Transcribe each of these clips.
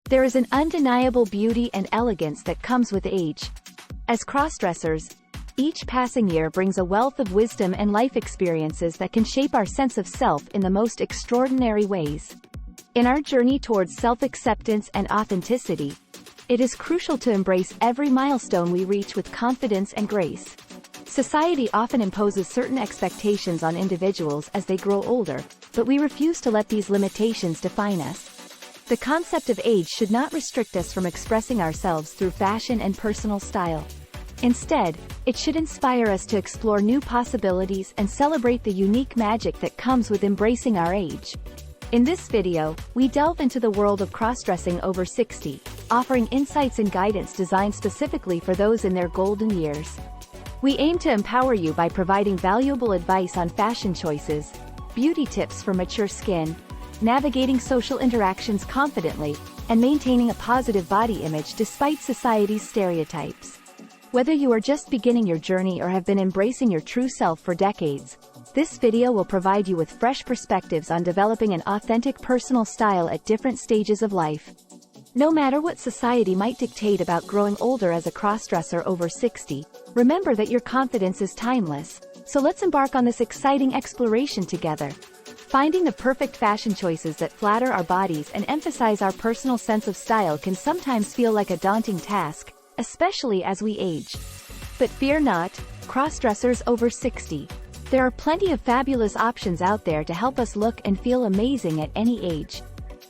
There is an undeniable beauty and elegance that comes with age. As crossdressers, each passing year brings a wealth of wisdom and life experiences that can shape our sense of self in the most extraordinary ways. In our journey towards self-acceptance and authenticity, it is crucial to embrace every milestone we reach with confidence and grace. Society often imposes certain expectations on individuals as they grow older, but we refuse to let these limitations define us. The concept of age should not restrict us from expressing ourselves through fashion and personal style. Instead, it should inspire us to explore new possibilities and celebrate the unique magic that comes with embracing our age. In this video, we delve into the world of crossdressing over 60, offering insights and guidance designed specifically for those in their golden years. We aim to empower you by providing valuable advice on fashion choices, beauty tips for mature skin, navigating social interactions confidently, and maintaining a positive body image despite society's stereotypes. Whether you are just beginning your journey or have been embracing your true self for decades, this video will provide you with fresh perspectives on developing an authentic personal style at different stages of life. No matter what society might dictate about growing older as a crossdresser over 60, remember that your confidence is timeless, so let's embark on this exciting exploration together. Finding the perfect fashion choices that flatter our bodies and emphasize our personal sense of style can sometimes feel like a daunting task, especially as we age. But fear not, crossdressers over 60. There are plenty of fabulous options out there to help us look and feel amazing at any age.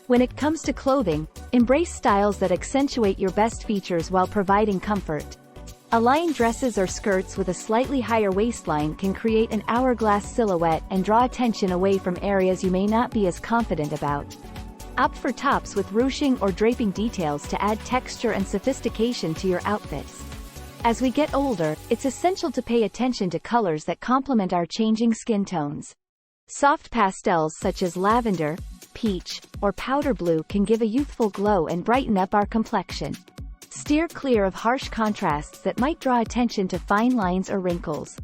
When it comes to clothing, embrace styles that accentuate your best features while providing comfort. Aligned dresses or skirts with a slightly higher waistline can create an hourglass silhouette and draw attention away from areas you may not be as confident about. Opt for tops with ruching or draping details to add texture and sophistication to your outfits. As we get older, it's essential to pay attention to colors that complement our changing skin tones. Soft pastels such as lavender, peach, or powder blue can give a youthful glow and brighten up our complexion. Steer clear of harsh contrasts that might draw attention to fine lines or wrinkles.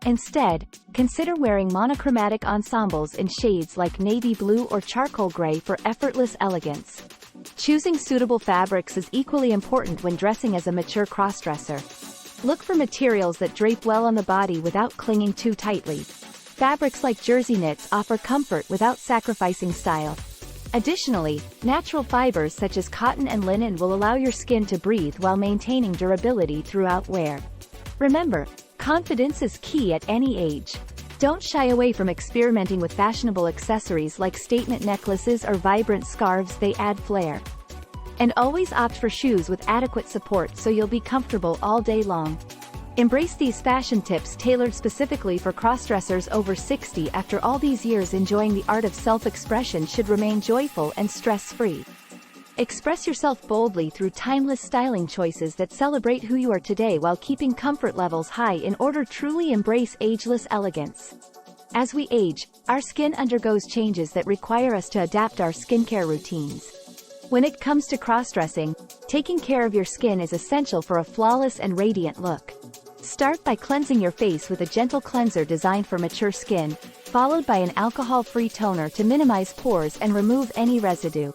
Instead, consider wearing monochromatic ensembles in shades like navy blue or charcoal gray for effortless elegance. Choosing suitable fabrics is equally important when dressing as a mature crossdresser. Look for materials that drape well on the body without clinging too tightly. Fabrics like jersey knits offer comfort without sacrificing style. Additionally, natural fibers such as cotton and linen will allow your skin to breathe while maintaining durability throughout wear. Remember, confidence is key at any age. Don't shy away from experimenting with fashionable accessories like statement necklaces or vibrant scarves. They add flair. And always opt for shoes with adequate support so you'll be comfortable all day long. Embrace these fashion tips tailored specifically for crossdressers over 60. After all these years, enjoying the art of self-expression should remain joyful and stress-free. Express yourself boldly through timeless styling choices that celebrate who you are today while keeping comfort levels high in order to truly embrace ageless elegance. As we age, our skin undergoes changes that require us to adapt our skincare routines. When it comes to crossdressing, taking care of your skin is essential for a flawless and radiant look. Start by cleansing your face with a gentle cleanser designed for mature skin, followed by an alcohol-free toner to minimize pores and remove any residue.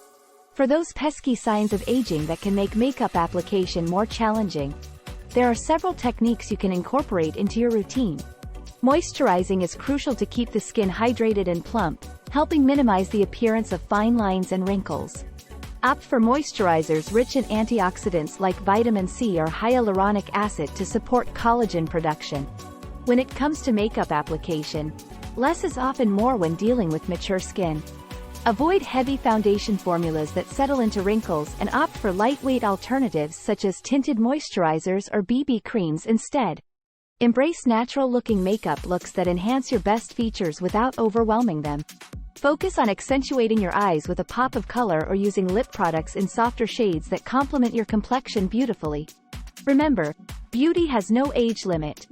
For those pesky signs of aging that can make makeup application more challenging, there are several techniques you can incorporate into your routine. Moisturizing is crucial to keep the skin hydrated and plump, helping minimize the appearance of fine lines and wrinkles. Opt for moisturizers rich in antioxidants like vitamin C or hyaluronic acid to support collagen production. When it comes to makeup application, less is often more when dealing with mature skin. Avoid heavy foundation formulas that settle into wrinkles and opt for lightweight alternatives such as tinted moisturizers or BB creams instead. Embrace natural-looking makeup looks that enhance your best features without overwhelming them. Focus on accentuating your eyes with a pop of color or using lip products in softer shades that complement your complexion beautifully. Remember, beauty has no age limit.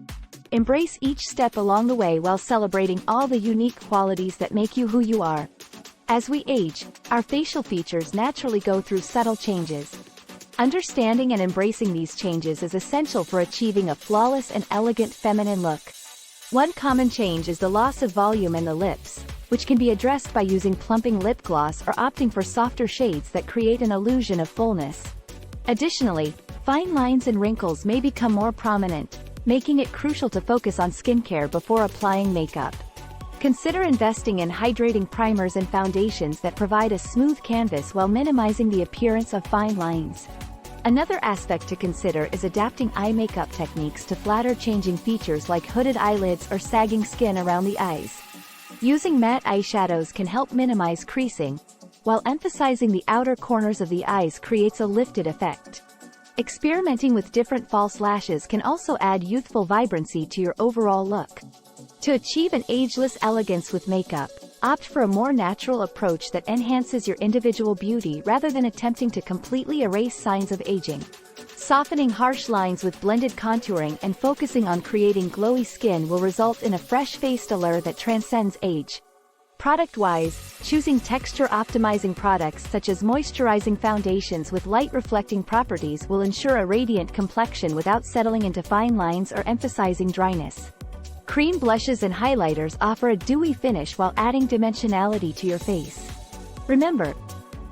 Embrace each step along the way while celebrating all the unique qualities that make you who you are. As we age, our facial features naturally go through subtle changes. Understanding and embracing these changes is essential for achieving a flawless and elegant feminine look. One common change is the loss of volume in the lips, which can be addressed by using plumping lip gloss or opting for softer shades that create an illusion of fullness. Additionally, fine lines and wrinkles may become more prominent, making it crucial to focus on skincare before applying makeup. Consider investing in hydrating primers and foundations that provide a smooth canvas while minimizing the appearance of fine lines. Another aspect to consider is adapting eye makeup techniques to flatter changing features like hooded eyelids or sagging skin around the eyes. Using matte eyeshadows can help minimize creasing, while emphasizing the outer corners of the eyes creates a lifted effect. Experimenting with different false lashes can also add youthful vibrancy to your overall look. To achieve an ageless elegance with makeup, opt for a more natural approach that enhances your individual beauty rather than attempting to completely erase signs of aging. Softening harsh lines with blended contouring and focusing on creating glowy skin will result in a fresh-faced allure that transcends age. Product-wise, choosing texture-optimizing products such as moisturizing foundations with light-reflecting properties will ensure a radiant complexion without settling into fine lines or emphasizing dryness. Cream blushes and highlighters offer a dewy finish while adding dimensionality to your face. Remember,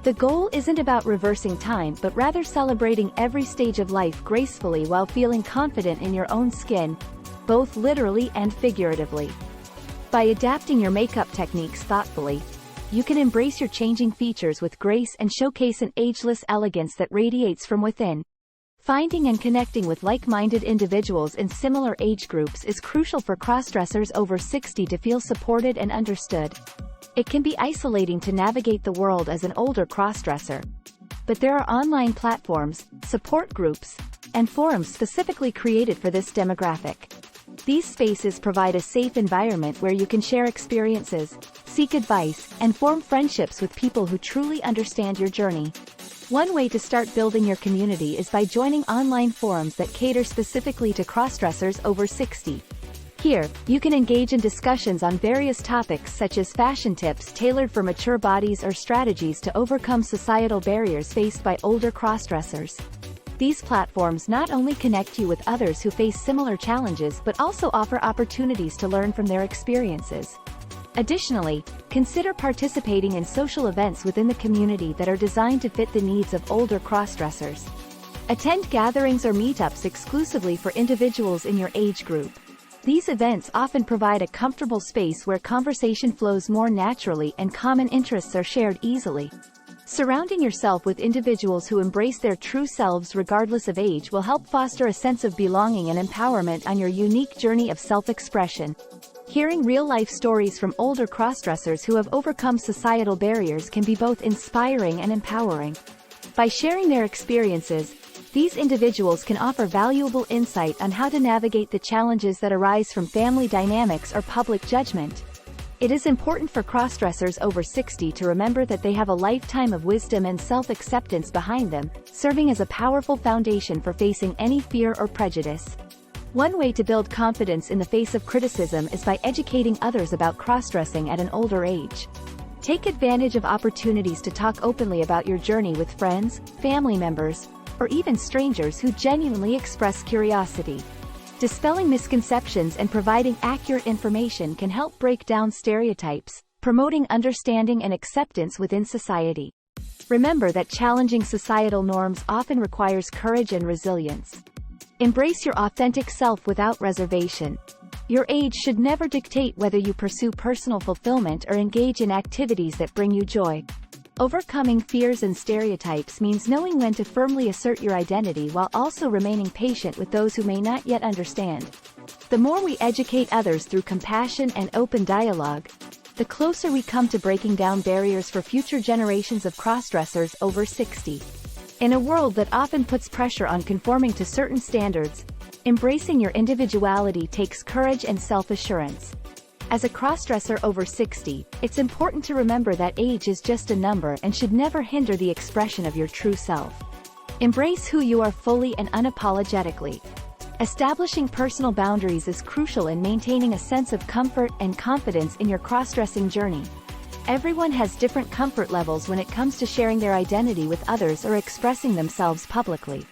the goal isn't about reversing time but rather celebrating every stage of life gracefully while feeling confident in your own skin, both literally and figuratively. By adapting your makeup techniques thoughtfully, you can embrace your changing features with grace and showcase an ageless elegance that radiates from within. Finding and connecting with like-minded individuals in similar age groups is crucial for crossdressers over 60 to feel supported and understood. It can be isolating to navigate the world as an older crossdresser, but there are online platforms, support groups, and forums specifically created for this demographic. These spaces provide a safe environment where you can share experiences, seek advice, and form friendships with people who truly understand your journey. One way to start building your community is by joining online forums that cater specifically to crossdressers over 60. Here, you can engage in discussions on various topics such as fashion tips tailored for mature bodies or strategies to overcome societal barriers faced by older crossdressers. These platforms not only connect you with others who face similar challenges but also offer opportunities to learn from their experiences. Additionally, consider participating in social events within the community that are designed to fit the needs of older crossdressers. Attend gatherings or meetups exclusively for individuals in your age group. These events often provide a comfortable space where conversation flows more naturally and common interests are shared easily. Surrounding yourself with individuals who embrace their true selves regardless of age will help foster a sense of belonging and empowerment on your unique journey of self-expression. Hearing real-life stories from older crossdressers who have overcome societal barriers can be both inspiring and empowering. By sharing their experiences, these individuals can offer valuable insight on how to navigate the challenges that arise from family dynamics or public judgment. It is important for crossdressers over 60 to remember that they have a lifetime of wisdom and self-acceptance behind them, serving as a powerful foundation for facing any fear or prejudice. One way to build confidence in the face of criticism is by educating others about crossdressing at an older age. Take advantage of opportunities to talk openly about your journey with friends, family members, or even strangers who genuinely express curiosity. Dispelling misconceptions and providing accurate information can help break down stereotypes, promoting understanding and acceptance within society. Remember that challenging societal norms often requires courage and resilience. Embrace your authentic self without reservation. Your age should never dictate whether you pursue personal fulfillment or engage in activities that bring you joy. Overcoming fears and stereotypes means knowing when to firmly assert your identity while also remaining patient with those who may not yet understand. The more we educate others through compassion and open dialogue, the closer we come to breaking down barriers for future generations of crossdressers over 60. In a world that often puts pressure on conforming to certain standards, embracing your individuality takes courage and self-assurance. As a crossdresser over 60, it's important to remember that age is just a number and should never hinder the expression of your true self. Embrace who you are fully and unapologetically. Establishing personal boundaries is crucial in maintaining a sense of comfort and confidence in your crossdressing journey. Everyone has different comfort levels when it comes to sharing their identity with others or expressing themselves publicly.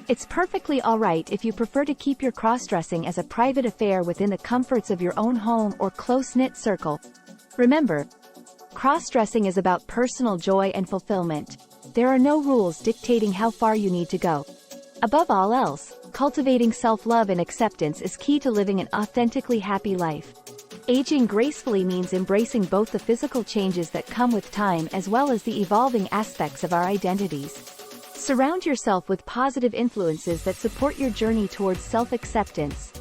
It's perfectly alright if you prefer to keep your crossdressing as a private affair within the comforts of your own home or close-knit circle. Remember, cross-dressing is about personal joy and fulfillment. There are no rules dictating how far you need to go. Above all else, cultivating self-love and acceptance is key to living an authentically happy life. Aging gracefully means embracing both the physical changes that come with time as well as the evolving aspects of our identities. Surround yourself with positive influences that support your journey towards self-acceptance.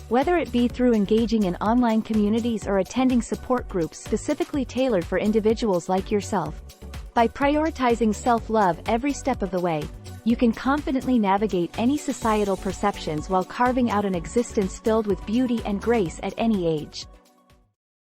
Whether it be through engaging in online communities or attending support groups specifically tailored for individuals like yourself. By prioritizing self-love every step of the way, you can confidently navigate any societal perceptions while carving out an existence filled with beauty and grace at any age.